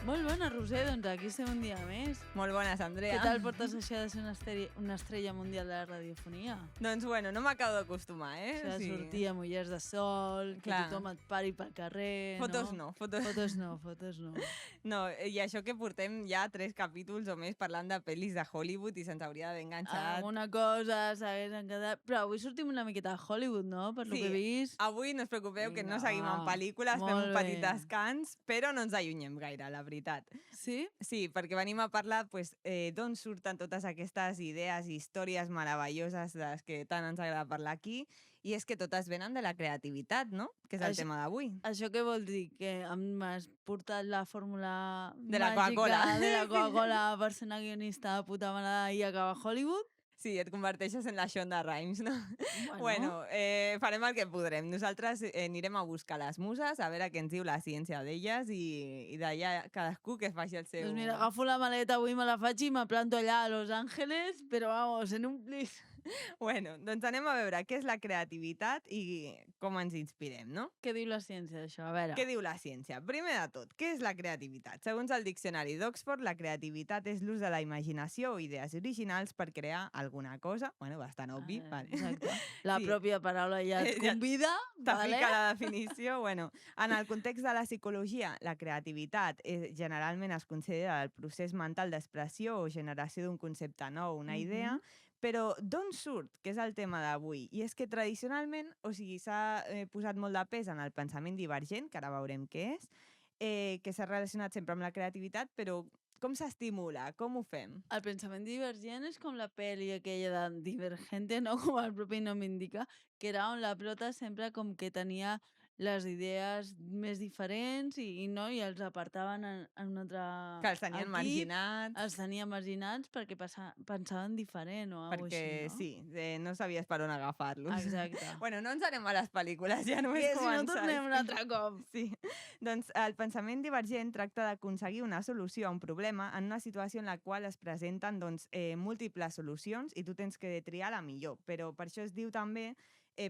Molt bona, Roser, doncs aquí estem un dia més. Molt bones, Andrea. Què tal portes això de ser una estrella mundial de la radiofonia? Doncs bueno, no m'acabo d'acostumar, Això de Sí. sortir a mullers de sol, Clar. que tothom et pari pel carrer, Fotos no? no, fotos... Fotos no. No, i això que portem ja 3 capítols o més parlant de pel·lis de Hollywood i se'ns hauria d'haver enganxat. Alguna cosa s'hagués encadat... Però avui sortim una miqueta a Hollywood, no? Per lo que he vist. Avui no us preocupeu que no Vinga, seguim en va. pel·lícules, fem Molt un petit bé. descans, però no ens allunyem gaire, la veritat. Sí? Sí, perquè venim a parlar d'on surten totes aquestes idees i històries meravelloses de les que tant ens agrada parlar aquí, i és que totes venen de la creativitat, no? Que és el tema d'avui. Això què vol dir? Que m'has portat la fórmula De la màgica Coca-Cola. de la Coca-Cola per ser una guionista de puta mare i acabar a Hollywood? Sí, et converteixes en la Shonda Rhimes, no? Bueno, farem el que podrem. Nosaltres anirem a buscar les muses, a veure què ens diu la ciència d'elles i d'allà cadascú que faci el seu... Doncs mira, agafo la maleta, avui me la faig i me planto allà a Los Ángeles, però vamos, en un plis. Bueno, doncs anem a veure què és la creativitat i com ens inspirem, no? Què diu la ciència d'això? A veure. Què diu la ciència? Primer de tot, què és la creativitat? Segons el diccionari d'Oxford, la creativitat és l'ús de la imaginació o idees originals per crear alguna cosa. Bueno, bastant obvi. Vale. Exacte. La Sí. pròpia paraula ja et Ja convida, T'ha vale? ficat la definició. Bueno, en el context de la psicologia, la creativitat generalment es considera el procés mental d'expressió o generació d'un concepte nou, una idea, però d'on surt? Que és el tema d'avui. I és que tradicionalment, o sigui, s'ha posat molt de pes en el pensament divergent, que ara veurem què és, que s'ha relacionat sempre amb la creativitat, però com s'estimula? Com ho fem? El pensament divergent és com la pel·li aquella de Divergente, no? Com el propi nom indica, que era on la prota sempre com que tenia les idees més diferents i no, i els apartaven en un altre Que els tenien equip, marginats. els tenien marginats perquè pensaven diferent o alguna cosa Perquè així, sí, no sabies per on agafar-los. Exacte. Bueno, no ens anem a les pel·lícules, ja només Que si no començar. tornem un altre cop. Sí, doncs el pensament divergent tracta d'aconseguir una solució a un problema en una situació en la qual es presenten múltiples solucions i tu tens que triar la millor, però per això es diu també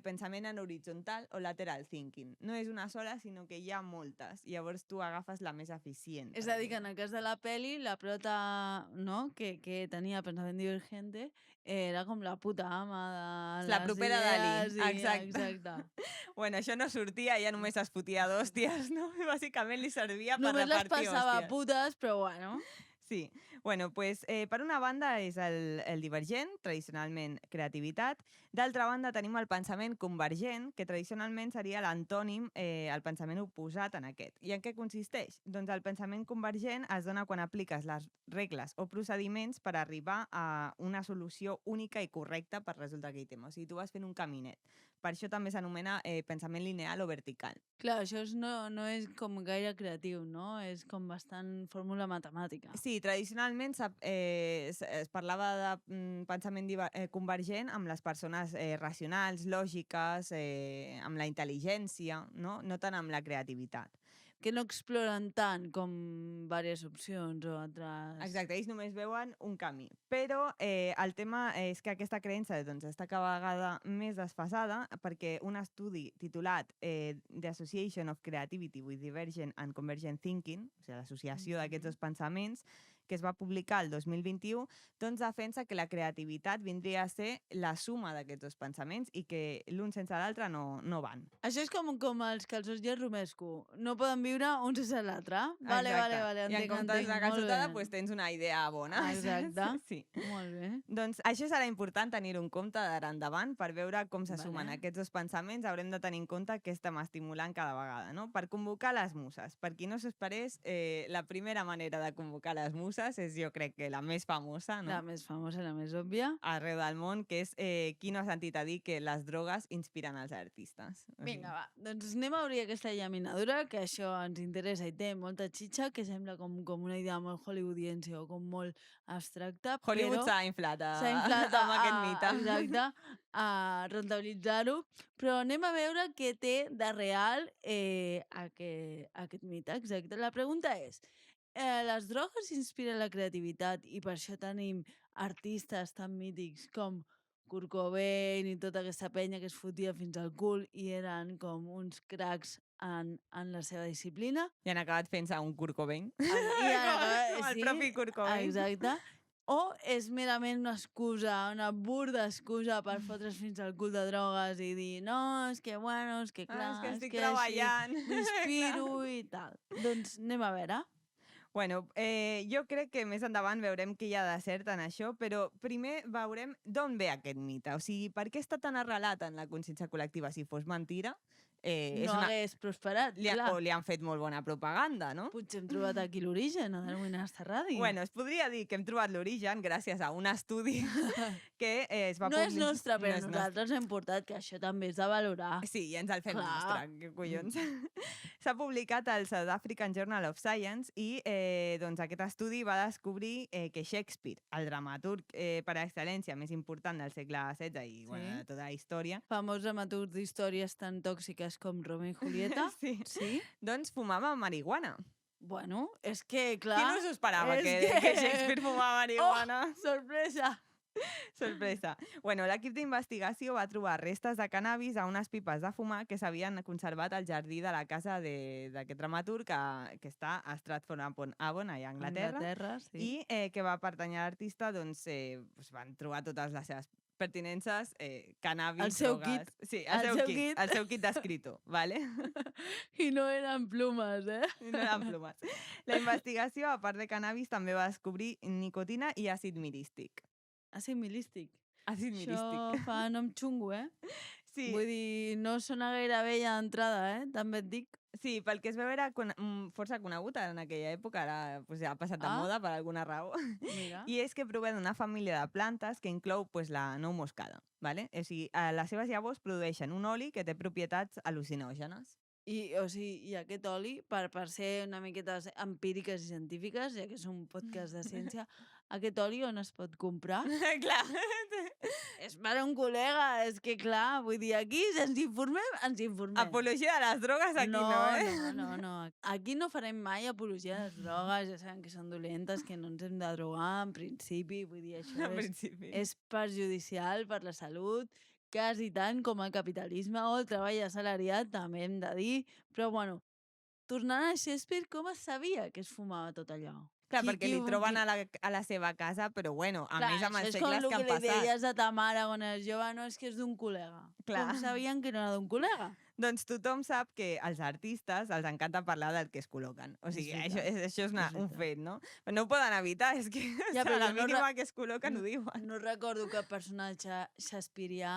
pensament en horitzontal o lateral thinking. No és una sola, sinó que hi ha moltes. I llavors tu agafes la més eficient. És a dir, que en el cas de la peli, la prota, no?, que tenia pensament divergente, era com la puta ama de La les propera idees Dalí, exacte. Exacte. Bueno, això no sortia, ella només es fotia d'hòsties, no? Bàsicament li servia per Només les repartir passava hòsties. putes, però bueno. Sí, bueno, per una banda és el divergent, tradicionalment creativitat. D'altra banda tenim el pensament convergent, que tradicionalment seria l'antònim, el pensament oposat en aquest. I en què consisteix? Doncs el pensament convergent es dona quan apliques les regles o procediments per arribar a una solució única i correcta per resoldre aquell tema. O sigui, tu vas fent un caminet. Per això també s'anomena pensament lineal o vertical. Clar, això no és com gaire creatiu, no? És com bastant fórmula matemàtica. Sí, tradicionalment es parlava de pensament convergent amb les persones racionals, lògiques, amb la intel·ligència, no tant amb la creativitat. Que no exploren tant com diverses opcions o altres... Exacte, ells només veuen un camí. Però el tema és que aquesta creença està cada vegada més desfasada perquè un estudi titulat The Association of Creativity with Divergent and Convergent Thinking, o sigui, l'associació d'aquests dos pensaments, que es va publicar el 2021, doncs defensa que la creativitat vindria a ser la suma d'aquests dos pensaments i que l'un sense l'altre no van. Això és com els calçots i el romesco. No poden viure un sense l'altre. Vale, I en comptes de calçotada tens una idea bona. Exacte. Sí. Molt bé. Doncs això serà important tenir-ho en compte d'ara endavant per veure com se sumen aquests dos pensaments. Haurem de tenir en compte què estem estimulant cada vegada, no? Per convocar les muses. Per qui no s'esperés, la primera manera de convocar les muses és, jo crec que la més famosa, no? La més famosa i la més òbvia. Arreu del món, que és qui no ha sentit a dir que les drogues inspiren els artistes. Vinga, va. Doncs anem a obrir aquesta llaminadura, que això ens interessa i té molta xitxa, que sembla com una idea molt hollywoodiense o com molt abstracta. Hollywood s'ha inflat amb aquest mite. Exacte, a rentabilitzar-ho. Però anem a veure què té de real aquest mite. Exacte. La pregunta és, les drogues inspiren la creativitat i per això tenim artistes tan mítics com Kurt Cobain i tota aquesta penya que es fotia fins al cul i eren com uns cracs en la seva disciplina. I han acabat fent-se un Kurt Cobain. I ara, Com el sí, propi Kurt Cobain. exacte. O és merament una excusa, una burda excusa per fotre's fins al cul de drogues i dir no, és que bueno, és que clar, És que estic així treballant. m'inspiro i tal. Doncs anem a veure. Bueno, jo crec que més endavant veurem què hi ha de cert en això, però primer veurem d'on ve aquest mite. O sigui, per què està tan arrelat en la consciència col·lectiva si fos mentira? No hagués prosperat, clar. O li han fet molt bona propaganda, no? Potser hem trobat aquí l'origen, a Darwinasta Ràdio. Bueno, es podria dir que hem trobat l'origen gràcies a un estudi que es va no és nostre, però no és nosaltres hem portat que això també és de valorar. Sí, i ens el fem Clar. nostre, que collons. S'ha publicat al South African Journal of Science i doncs aquest estudi va descobrir que Shakespeare, el dramaturg per excel·lència més important del segle XVI i bueno, de tota la història, Famós dramaturg d'històries tan tòxiques com Romeo i Julieta. sí, doncs fumava marihuana. Bueno, és que, clar... Qui no s'ho esperava, és que Shakespeare fumava marihuana? Oh, sorpresa! Sorpresa. Bueno, l'equip d'investigació va trobar restes de cannabis a unes pipes de fumar que s'havien conservat al jardí de la casa d'aquest dramaturg que està a Stratford-upon-Avon, allà a Anglaterra, sí. i que va pertanyar a l'artista, doncs van trobar totes les seves pertinences, cannabis, El seu drogues... kit. Sí, el seu kit d'escriptor, ¿vale? I no eren plumes, I no eren plumes. La investigació, a part de cannabis, també va descobrir nicotina i àcid mirístic. Àcid milístic. Àcid mirístic. Això fa nom xungo, Sí. Vull dir, no sona gaire bé ja d'entrada, també et dic. Sí, pel que es veu era força conegut en aquella època, ara pues, ja ha passat de moda per alguna raó. Mira. I és que prové d'una família de plantes que inclou pues, la nou moscada. ¿vale? O sigui, les seves llavors produeixen un oli que té propietats al·lucinògenes. I aquest oli, per ser una miqueta empíriques i científiques, ja que és un podcast de ciència, aquest oli on es pot comprar? Clar. És per un col·lega, és que clar, vull dir, aquí si ens informem. Apologia de les drogues aquí No. Aquí no farem mai apologia de les drogues, ja sabem que són dolentes, que no ens hem de drogar, en principi, vull dir, això és perjudicial per la salut, quasi tant com el capitalisme o el treball assalariat, també hem de dir, però bueno, tornant a Shakespeare, com es sabia que es fumava tot allò? Clar, perquè li troben a la seva casa, però bueno, a més amb els segles que han passat. És com el que li deies a ta mare quan eres jove, no, és que és d'un col·lega. Clar. Com sabien que no era d'un col·lega? Doncs tothom sap que als artistes els encanta parlar del que es col·loquen. O sigui, això és un fet, no? Però no ho poden evitar, és que la mínima que es col·loquen ho diuen. No recordo cap personatge shakespearià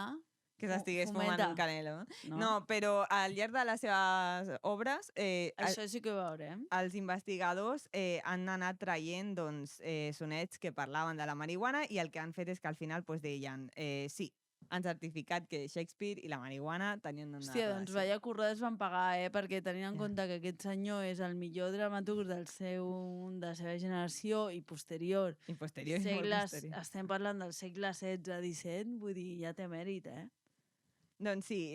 que s'estigués fumant un canelo. No, però al llarg de les seves obres... Això sí que ho veurem. Els investigadors han anat traient sonets que parlaven de la marihuana i el que han fet és que al final deien sí, han certificat que Shakespeare i la marihuana tenien una relació. Doncs veia currades van pagar, perquè tenint en compte que aquest senyor és el millor dramaturg de la seva generació i posterior. I posterior, i molt posterior. Estem parlant del segle XVI-XVII, vull dir, ja té mèrit, Doncs sí,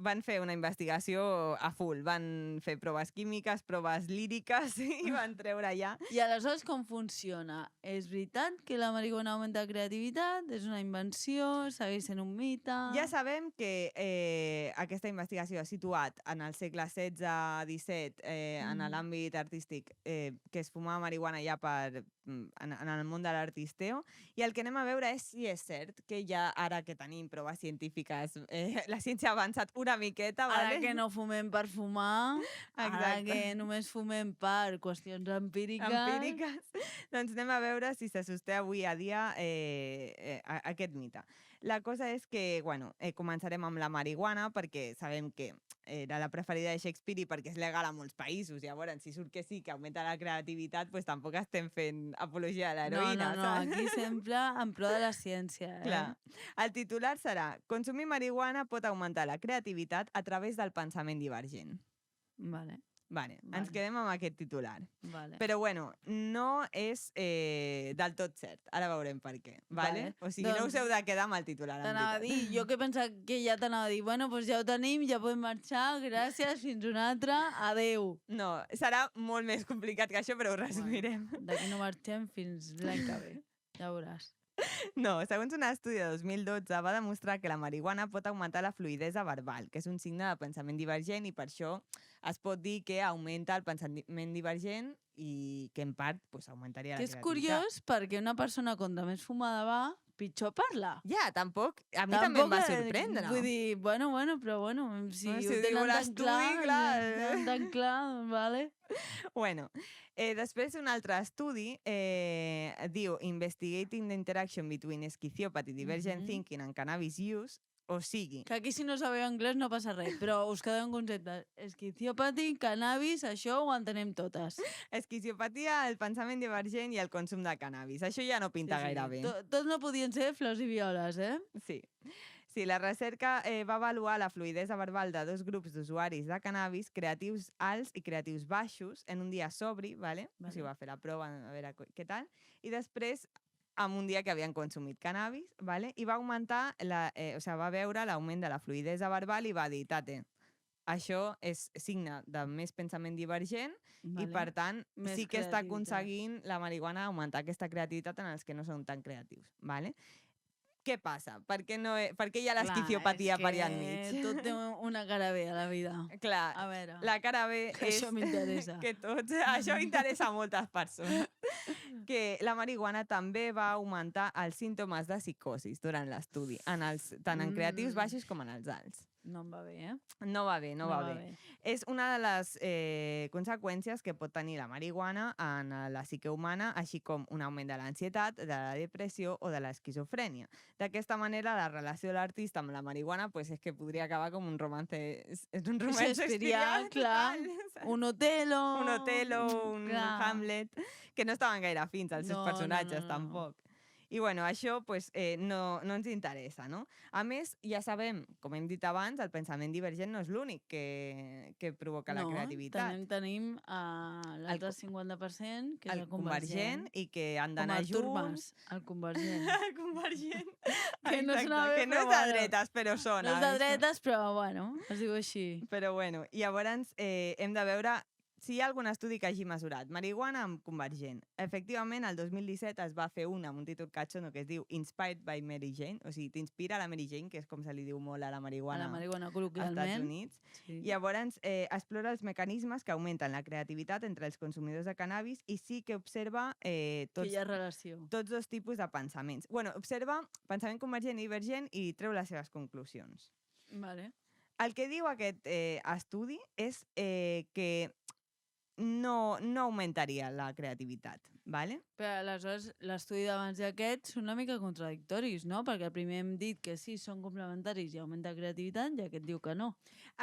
van fer una investigació a full. Van fer proves químiques, proves líriques i van treure allà. I aleshores com funciona? És veritat que la marihuana augmenta la creativitat? És una invenció? Segueix sent un mite? Ja sabem que aquesta investigació ha situat en el segle XVI-XVII en l'àmbit artístic que es fumava marihuana ja en el món de l'artisteo, i el que anem a veure és si és cert que ja ara que tenim proves científiques la ciència ha avançat una miqueta, Ara que no fumem per fumar, ara que només fumem per qüestions empíriques, doncs anem a veure si se sosté avui a dia aquest mite. La cosa és que, començarem amb la marihuana perquè sabem que era la preferida de Shakespeare i perquè és legal a molts països. Llavors, si surt que sí, que augmenta la creativitat, doncs tampoc estem fent apologia de l'heroïna. No, aquí sempre en pro de la ciència. Clar. El titular serà: consumir marihuana pot augmentar la creativitat a través del pensament divergent. Vale, ens quedem amb aquest titular. Però bueno, no és del tot cert. Ara veurem per què. O sigui, no us heu de quedar amb el titular. T'anava a dir, jo que pensava que ja t'anava a dir, bueno, doncs ja ho tenim, ja podem marxar, gràcies, fins una altra, adeu. No, serà molt més complicat que això, però ho resumirem. D'aquí no marxem fins l'any que ve, ja veuràs. No, segons un estudi de 2012 va demostrar que la marihuana pot augmentar la fluïdesa verbal, que és un signe de pensament divergent i per això es pot dir que augmenta el pensament divergent i que en part pues, augmentaria Que la és creativitat. curiós perquè una persona contra més fumada va, pitjor parla. Ja, tampoc, a mi també em va sorprendre. Vull dir, bueno, però bueno, si Bueno, si ho ho diu tenen tan l'estudi, clar, clar. tenen tan clar, vale. Bueno, després un altre estudi diu Investigating the interaction between esquiziopathy, divergent thinking and cannabis use, o sigui, Que aquí si no sabeu anglès no passa res, però us quedeu un concepte. Esquiziopati, cannabis, això ho entenem totes. esquiziopatia, el pensament divergent i el consum de cannabis. Això ja no pinta gaire bé. Tots no podien ser flors i violes, eh? Sí. Sí, la recerca va avaluar la fluïdesa verbal de 2 grups d'usuaris de cannabis, creatius alts i creatius baixos, en un dia sobri, ¿vale? O sigui, va fer la prova a veure què tal, i després en un dia que havien consumit cannabis, ¿vale? I va augmentar, va veure l'augment de la fluïdesa verbal i va dir, tate, això és signe de més pensament divergent i, per tant, Més sí que està creativitat. aconseguint la marihuana augmentar aquesta creativitat en els que no són tan creatius, ¿vale? Què passa? Per què hi ha l'esquiziopatia per allà enmig? Tot té una cara bé a la vida. Clar, A veure, la cara B que és això m'interessa. que tots... Això interessa a moltes persones. Que la marihuana també va augmentar els símptomes de psicosis durant l'estudi, tant en creatius baixos com en els alts. No em va bé, eh? No va bé. És una de les conseqüències que pot tenir la marihuana en la psique humana, així com un augment de l'ansietat, de la depressió o de l'esquizofrènia. D'aquesta manera, la relació de l'artista amb la marihuana pues, és que podria acabar com un romance... És un romance Shakespeareà, clar. Un Otelo... Un Hamlet, que no estaven gaire fins als seus personatges, tampoc. I bueno, això pues, no ens interessa, no? A més, ja sabem, com hem dit abans, el pensament divergent no és l'únic que provoca la creativitat. Tenim l'altre 50%, que és el convergent, i que han d'anar junts. Com el Mas, el convergent. El convergent. Que no sona bé, que no és de dretes, però sona. No és de dretes, però bueno, es diu així. Però bueno, llavors hem de veure si hi ha algun estudi que hagi mesurat marihuana amb convergent. Efectivament, el 2017 es va fer una amb un títol catxono que es diu Inspired by Mary Jane, o sigui, t'inspira la Mary Jane, que és com se li diu molt a la marihuana als Estats Units. Sí. Llavors, explora els mecanismes que augmenten la creativitat entre els consumidors de cannabis i sí que observa que hi ha relació. Tots dos tipus de pensaments. Bueno, observa pensament convergent i divergent i treu les seves conclusions. Vale. El que diu aquest estudi és que no augmentaria la creativitat, ¿vale? Però aleshores l'estudi d'abans i aquest són una mica contradictoris, no? Perquè el primer hem dit que sí, són complementaris i augmenta la creativitat i aquest diu que no.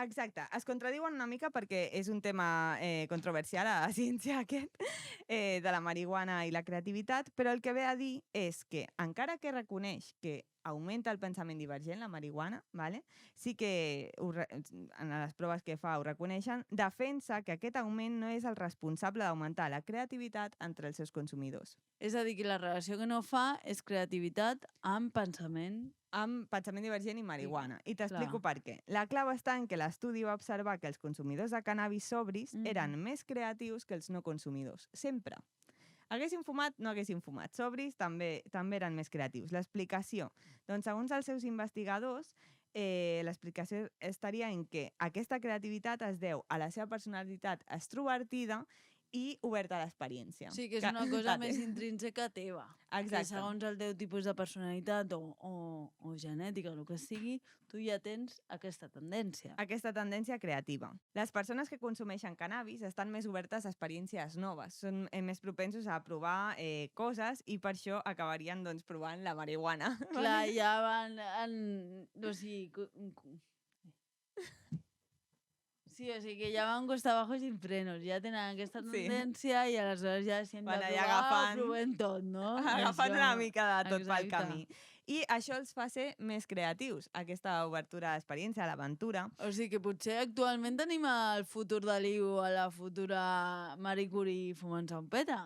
Exacte, es contradiuen una mica perquè és un tema controversial a la ciència aquest, de la marihuana i la creativitat, però el que ve a dir és que encara que reconeix que augmenta el pensament divergent, la marihuana, ¿vale? Sí que en les proves que fa ho reconeixen, defensa que aquest augment no és el responsable d'augmentar la creativitat entre els seus consumidors. És a dir, que la relació que no fa és creativitat amb pensament. Amb pensament divergent i marihuana. I t'explico per què. La clau està en que l'estudi va observar que els consumidors de cannabis sobris eren més creatius que els no consumidors. Sempre. Haguessin fumat, no haguessin fumat. Sobris també eren més creatius. L'explicació. Doncs, segons els seus investigadors, l'explicació estaria en què aquesta creativitat es deu a la seva personalitat extrovertida i oberta a l'experiència. Sí, que és una cosa més intrínseca teva. Exacte. Que segons el teu tipus de personalitat o genètica, el que sigui, tu ja tens aquesta tendència. Aquesta tendència creativa. Les persones que consumeixen cannabis estan més obertes a experiències noves, són més propensos a provar coses i per això acabarien doncs, provant la marihuana. Clar, ja van... O sigui... Sí, o sigui que ja van costa abajo sin frenos, ja tenen aquesta tendència i aleshores ja si hem de provar, ho provem tot, no? Agafant una mica de tot pel camí. I això els fa ser més creatius, aquesta obertura a l'experiència, a l'aventura. O sigui que potser actualment tenim el futur Dalí o a la futura Marie Curie fumant-se un peta.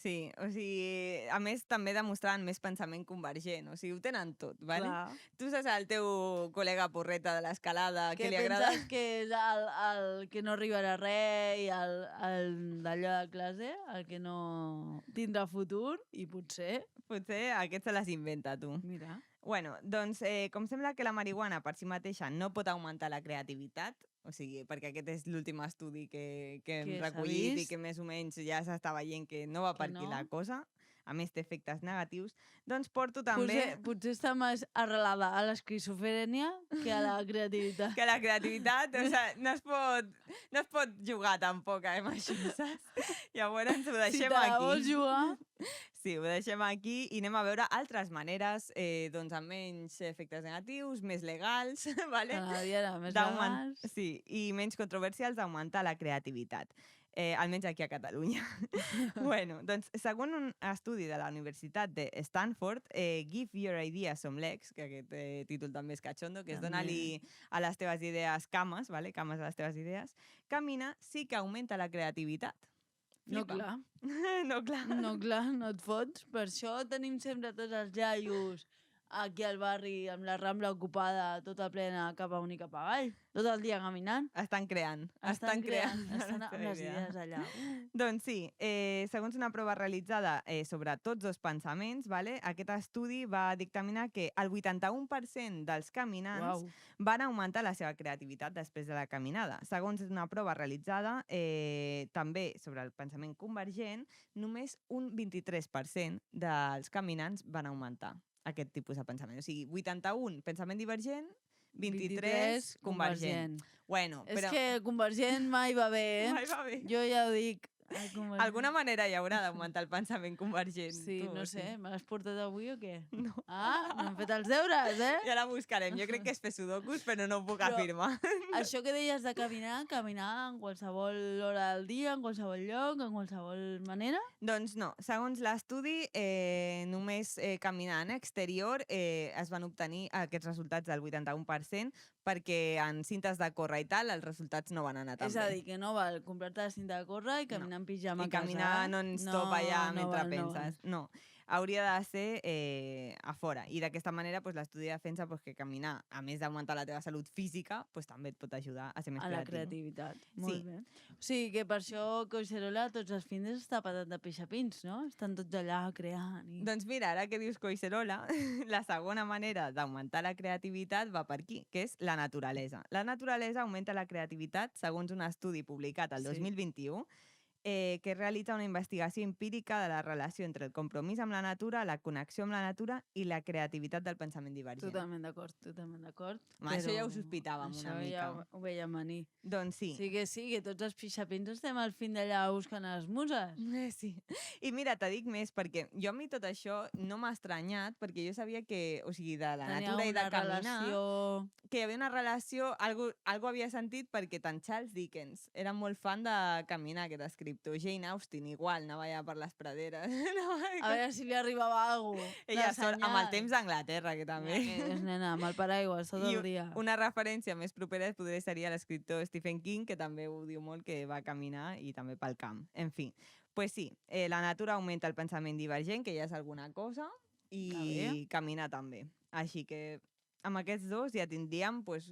Sí, o sigui, a més també demostraven més pensament convergent, o sigui, ho tenen tot, ¿vale? Clar. Tu saps el teu col·lega porreta de l'escalada Que que li agrada... penses que és el que no arribarà a res i el d'allò de classe, el que no tindrà futur, i potser, Potser aquest se les inventa, tu. mira, Bueno, doncs, com sembla que la marihuana per si mateixa no pot augmentar la creativitat, o sigui, perquè aquest és l'últim estudi que hem que s'ha recollit i vist que més o menys ja s'està veient que no va que per aquí la no. cosa, a més té efectes negatius, doncs porto també Potser està més arrelada a l'esquizofrènia que a la creativitat. que la creativitat, o sigui, no es pot jugar tampoc amb això, saps? Llavors ho Si deixem te la aquí. vols jugar, Sí, ho deixem aquí i anem a veure altres maneres, doncs amb menys efectes negatius, més legals, ¿vale? cada dia era més D'augment- legals. Sí, i menys controversials d'augmentar la creativitat. Almenys aquí a Catalunya. Bueno, doncs, segons un estudi de la Universitat de Stanford, Give Your Ideas Some Legs, que aquest títol també és catxondo, que és També. donar-li a les teves idees cames, ¿vale? Cames a les teves idees. Caminar sí que augmenta la creativitat. No, Flipa. clar. No, clar. No, clar, no et fots. Per això tenim sempre tots els iaios aquí al barri amb la Rambla ocupada, tota plena cap amunt i cap avall. Tot el dia caminant. Estan creant. Estan la estan amb seva les idea. idees allà. Doncs sí, segons una prova realitzada sobre tots dos pensaments, vale, aquest estudi va dictaminar que el 81% dels caminants Uau. van augmentar la seva creativitat després de la caminada. Segons una prova realitzada també sobre el pensament convergent, només un 23% dels caminants van augmentar aquest tipus de pensament. O sigui, 81 pensament divergent, 23 convergent. Bueno, És però... que convergent mai va bé, eh? Mai va bé. Jo ja ho dic. El convergent. Alguna manera hi haurà d'augmentar el pensament convergent. Sí, tu, no o sé, sigui. me l'has portat avui o què? No. Ah, no hem fet els deures, eh? Ja la buscarem. Jo crec que és fer sudokus, però no ho puc Però- afirmar. Això que deies de caminar en qualsevol hora del dia, en qualsevol lloc, en qualsevol manera? Doncs no. Segons l'estudi, només caminant exterior es van obtenir aquests resultats del 81%, perquè en cintes de córrer i tal, els resultats no van anar tan És bé. a dir, que no val comprar-te la cinta de córrer i caminar en pijama I a casa. caminar non-stop allà mentre val, penses. No, hauria de ser a fora. I d'aquesta manera pues, l'estudi defensa pues, que caminar, a més d'augmentar la teva salut física, pues, també et pot ajudar a ser més A la creatiu. creativitat. Molt Sí. bé. O sigui que per això Collserola tots els fins està patat de pixapins, no? Estan tots allà creant. I... Doncs mira, ara que dius Collserola, la segona manera d'augmentar la creativitat va per aquí, que és la naturalesa. La naturalesa augmenta la creativitat segons un estudi publicat el Sí. 2021 que realitza una investigació empírica de la relació entre el compromís amb la natura, la connexió amb la natura i la creativitat del pensament divergent. Totalment d'acord, totalment d'acord. Home, això ja ho però sospitàvem una això ja mica. ho veiem venir. Doncs sí. Sí, que tots els pixapins estem al fin d'allà buscant les muses. Sí. I mira, te dic més, perquè jo a mi tot això no m'ha estranyat, perquè jo sabia que, o sigui, de la Tenia natura i de una caminar, relació... que hi havia una relació, algo havia sentit, perquè tant Charles Dickens era molt fan de caminar, aquest escriptor. Jane Austen, igual, anava allà per les praderes. A veure si li arribava alguna cosa. Ella sol, amb el temps d'Anglaterra, que també. Mira, que és nena, amb el paraigües tot I el dia. una referència més propera podria seria l'escriptor Stephen King, que també ho diu molt, que va caminar i també pel camp. En fi, pues sí, la natura augmenta el pensament divergent, que ja és alguna cosa, Està i bé. caminar també. Així que amb aquests dos ja tindríem, pues,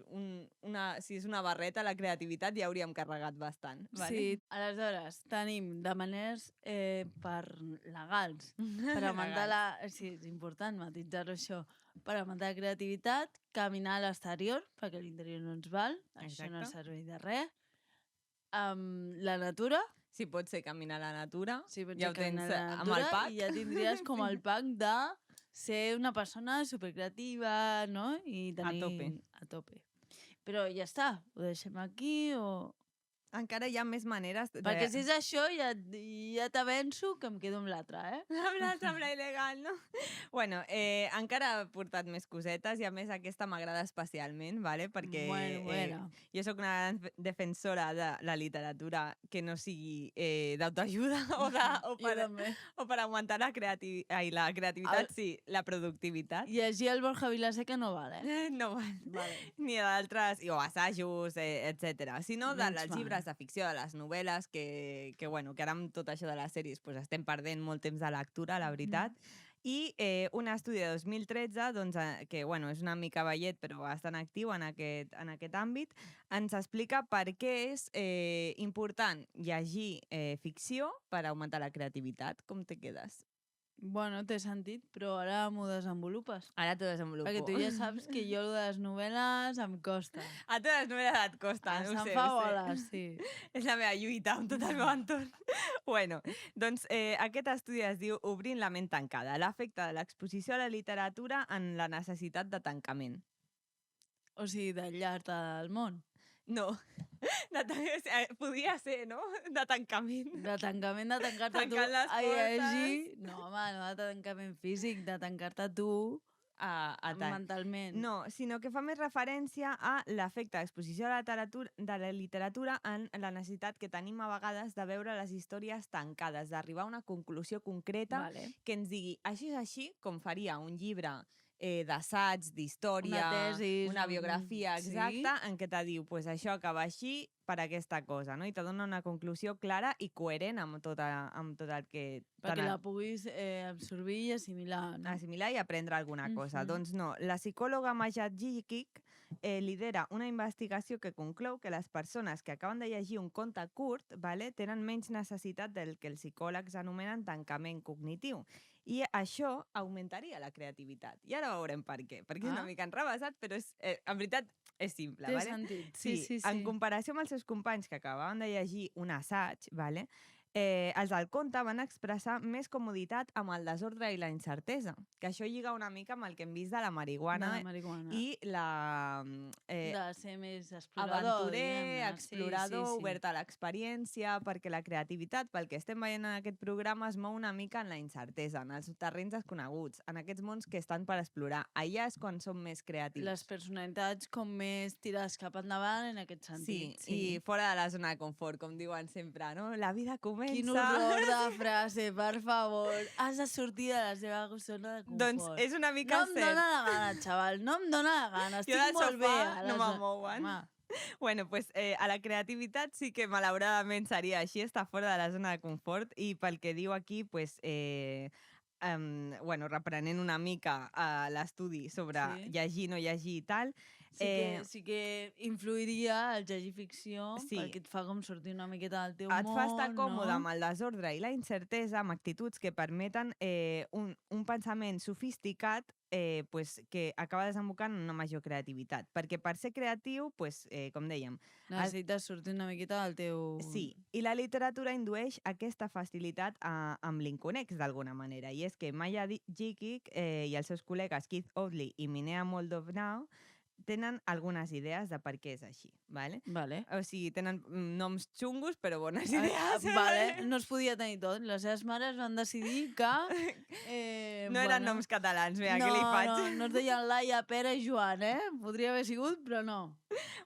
si és una barreta, la creativitat ja hauríem carregat bastant. Vale? Sí, aleshores tenim de maneres per legals, per augmentar la... Sí, és important matitzar-ho això. Per augmentar la creativitat, caminar a l'exterior, perquè a l'interior no ens val, això no Exacte. serveix de res. La natura, Si pot ser caminar a la natura, sí, pots ja ho tens caminar a la amb natura el pack. i ja tindries com el pack de ser una persona supercreativa, no? I tenir... tope. A tope. Però ja està, ho deixem aquí o... Encara hi ha més maneres... Perquè si és això, ja t'avenço que em quedo amb l'altre, eh? Amb l'altre, amb la il·legal, no? Bueno, encara ha portat més cosetes i a més aquesta m'agrada especialment, ¿vale? Perquè Bueno. jo sóc una gran defensora de la literatura que no sigui d'autoajuda o Jo per també. augmentar la creativitat, sí, la productivitat. Llegir el Borja Vilaseca no val, eh? No val. Vale. Ni d'altres, o assajos, etc. Sinó Menys dels mal. llibres llibres de ficció, de les novel·les, que ara amb tot això de les sèries pues, estem perdent molt temps de lectura, la veritat. I un estudi de 2013, doncs, que és una mica vellet però bastant actiu en aquest àmbit, ens explica per què és important llegir ficció per augmentar la creativitat. Com te quedes? Bueno, té sentit, però ara m'ho desenvolupes. Ara t'ho desenvolupo. Perquè tu ja saps que jo lo de les novel·les em costa. A tu les novel·les et costen, ho sé. Em fa boles, sí. És la meva lluita amb tot el meu entorn. Bueno, doncs aquest estudi es diu Obrint la ment tancada, l'efecte de l'exposició a la literatura en la necessitat de tancament. O sigui, d'aïllar-te del món. No, podria ser, no? De tancament. De tancament, de tancar-te tu Tancant les a llegir. portes. No, home, no de tancament físic, de tancar-te tu mentalment. No, sinó que fa més referència a l'efecte d'exposició de la literatura en la necessitat que tenim a vegades de veure les històries tancades, d'arribar a una conclusió concreta que ens digui així és així, com faria un llibre d'assaig, d'història, una tesi, una biografia exacta, en què te diu, pues això acaba així per aquesta cosa, no? I te dona una conclusió clara i coherent amb tot el que... Perquè la puguis absorbir i assimilar, no? Assimilar i aprendre alguna cosa. Doncs no, la psicòloga Majad Jikic lidera una investigació que conclou que les persones que acaben de llegir un conte curt tenen menys necessitat del que els psicòlegs anomenen tancament cognitiu. I això augmentaria la creativitat. I ara veurem per què. Perquè és una mica enrevessat, però en veritat és simple. Té sentit. Sí. En comparació amb els seus companys que acabaven de llegir un assaig, els del conte van expressar més comoditat amb el desordre i la incertesa, que això lliga una mica amb el que hem vist de la marihuana, i la... de ser més explorador, aventurer, explorador, obert a l'experiència, perquè la creativitat, pel que estem veient en aquest programa, es mou una mica en la incertesa, en els terrenys desconeguts, en aquests mons que estan per explorar. Allà és quan som més creatius. Les personalitats com més tirades cap endavant en aquest sentit. Sí, i fora de la zona de confort, com diuen sempre, no? La vida comença... Quin horror de frase, per favor. Has de sortir de la seva zona de confort. Doncs és una mica cert. No em dóna la gana, xaval, no em dóna la gana. Estic molt bé. No me mouen. Bueno, pues a la creativitat sí que malauradament seria així, està fora de la zona de confort, i pel que diu aquí, pues... reprenent una mica l'estudi sobre llegir, no llegir i tal... Sí que influiria el llegir ficció, perquè et fa com sortir una miqueta del teu món, et fa estar còmode amb el desordre i la incertesa, amb actituds que permeten un pensament sofisticat que acaba desembocant en una major creativitat. Perquè per ser creatiu, com dèiem... necessites sortir una miqueta del teu... Sí, i la literatura indueix aquesta facilitat amb l'inconnex, d'alguna manera. I és que Maya Jikic i els seus col·legues Keith Audley i Minea Moldovnau tenen algunes idees de per què és així, ¿vale? O sigui, tenen noms xungos, però bones idees. No es podia tenir tot. Les seves mares van decidir que... no eren noms catalans, mira, què li faig? No es deien Laia, Pere i Joan, Podria haver sigut, però no.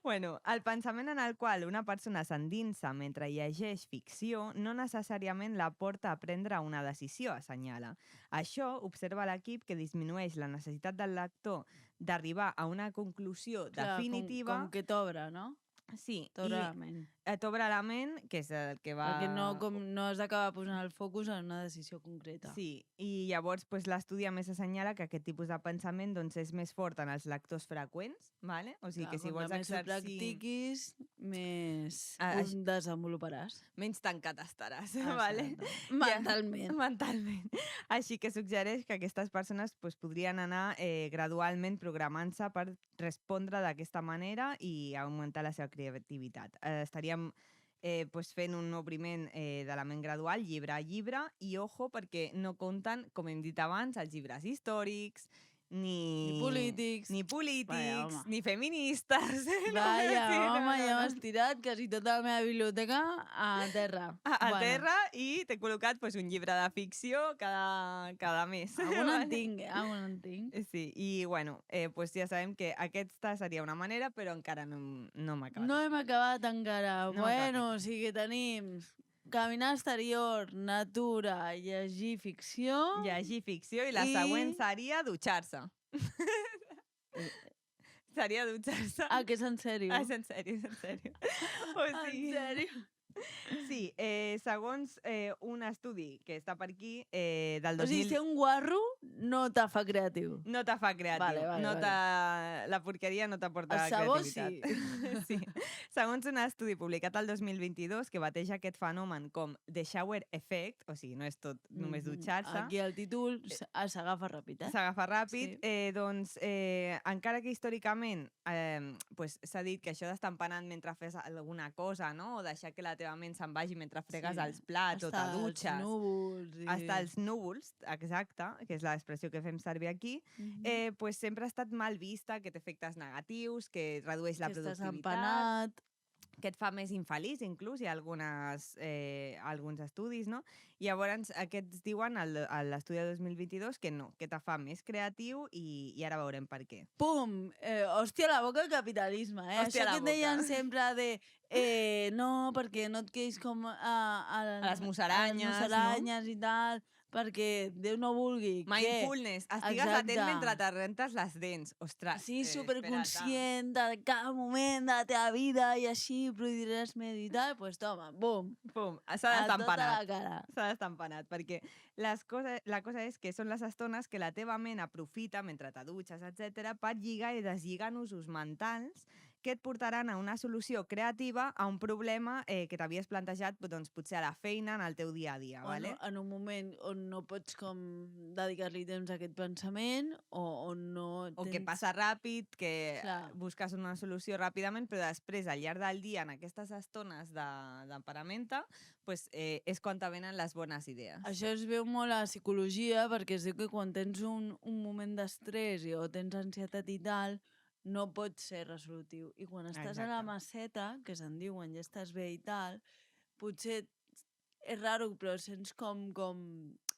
Bueno, el pensament en el qual una persona s'endinsa mentre llegeix ficció no necessàriament la porta a prendre una decisió, assenyala. Això observa l'equip que disminueix la necessitat del lector d'arribar a una conclusió definitiva. Com que t'obre, no? Sí. T'obre la ment. T'obre la ment, que és el que va... Perquè no has d'acabar posant el focus en una decisió concreta. Sí, i llavors l'estudi a més assenyala que aquest tipus de pensament és més fort en els lectors freqüents, ¿vale? O sigui que si vols exercir... Més ho practiquis, més ho desenvoluparàs. Menys tancat estaràs, ¿vale? Mentalment. Així que suggereix que aquestes persones podrien anar gradualment programant-se per respondre d'aquesta manera i augmentar la seva creativitat. Estaríem fent un obriment de la ment gradual, llibre a llibre, i ojo, perquè no compten, com hem dit abans, els llibres històrics, ni polítics, ni feministes. Home, ja m'has tirat quasi tota la meva biblioteca a terra. A terra, i t'he col·locat un llibre de ficció cada mes. Algun en tinc. Sí, i bueno, ja sabem que aquesta seria una manera, però encara no hem acabat. No hem acabat encara. Bueno, o sigui que tenim... Caminar exterior, natura, llegir ficció... Llegir ficció i la següent seria dutxar-se. seria dutxar-se. Ah, que és en sèrio? Ah, és en sèrio, és en sèrio. O En sigui... sèrio? Sí, segons un estudi que està per aquí, del O sigui, 2000... ser un guarro no te fa creatiu. No te fa creatiu. La porqueria no t'aporta El sabó creativitat. sí. Sí. Segons un estudi publicat el 2022 que bateja aquest fenomen com the shower effect, o sigui, no és tot només dutxar-se, Aquí el títol s'agafa ràpid, eh? s'agafa ràpid, Sí. doncs encara que històricament pues, s'ha dit que això d'estar empanant mentre fes alguna cosa, no? O deixar que la teva ment se'n vagi mentre fregues els plats o te dutxes. Els núvols. Hasta els núvols, exacte, que és l'expressió que fem servir aquí, pues sempre ha estat mal vista, que té efectes negatius, que redueix la que estàs productivitat, empanat. que et fa més infeliç, inclús, hi ha alguns estudis, no? I llavors aquests diuen a l'estudi de 2022 que no, que te fa més creatiu i ara veurem per què. Pum! Hòstia, la boca del capitalisme, eh? Hòstia, Això la que et deien boca. sempre de... no, perquè no et quedis com a les musaranyes, musaranyes i tal, perquè Déu no vulgui Mindfulness, estigues atent mentre te rentes les dents. Ostres, sí, superconscient de cada moment de la teva vida i així produiràs més i tal, doncs toma, bum! Pum, s'ha d'estar A tota empanat. la cara. S'ha d'estar empanat, perquè la cosa és que són les estones que la teva ment aprofita mentre te dutxes, etc per lligar i deslligar nusos mentals que et portaran a una solució creativa a un problema que t'havies plantejat doncs, potser a la feina, en el teu dia a dia. Vale? En un moment on no pots com dedicar-li temps a aquest pensament o no... O que passa ràpid, que Clar. busques una solució ràpidament, però després, al llarg del dia, en aquestes estones d'emparamenta, pues, és quan te venen les bones idees. Això es veu molt a la psicologia perquè es diu que quan tens un moment d'estrès o tens ansietat i tal, no pots ser resolutiu. I quan estàs a la maceta, que se'n diu quan ja estàs bé i tal, potser és raro, però sents com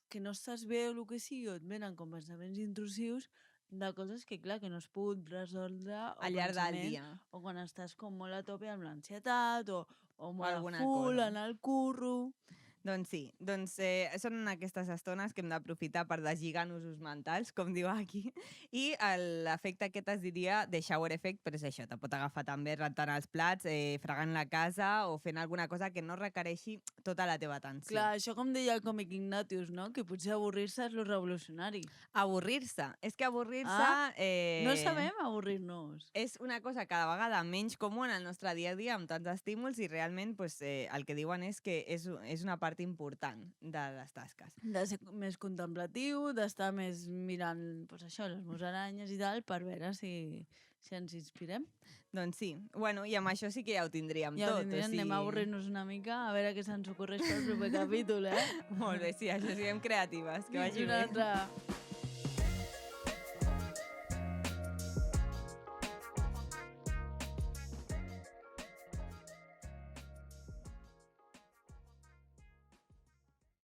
que no estàs bé o el que sigui, o et venen com pensaments intrusius de coses que, clar, que no has pogut resoldre al llarg del dia. O quan estàs com molt a tope amb l'ansietat o molt alguna a full cosa. en el curro. Doncs sí, són aquestes estones que hem d'aprofitar per deslligar nusos mentals, com diu aquí, i l'efecte aquest es diria de shower effect, però és això, te pot agafar també rentant els plats, fregant la casa o fent alguna cosa que no requereixi tota la teva atenció. Clar, això com deia el còmic Ignatius, no? Que potser avorrir-se és lo revolucionari. Avorrir-se. És que avorrir-se... No sabem avorrir-nos. És una cosa cada vegada menys comú en el nostre dia a dia amb tants estímuls i realment pues, el que diuen és que és una part important de les tasques. De ser més contemplatiu, d'estar més mirant pues això, les musaranyes i tal, per veure si ens inspirem. Doncs sí. Bueno, i amb això sí que ja ho tindríem tot. Anem a avorrir-nos una mica, a veure què se'ns ocorreix pel proper capítol, eh? Molt bé, sí, això siguem creatives. Que vagi bé. Fins una altra.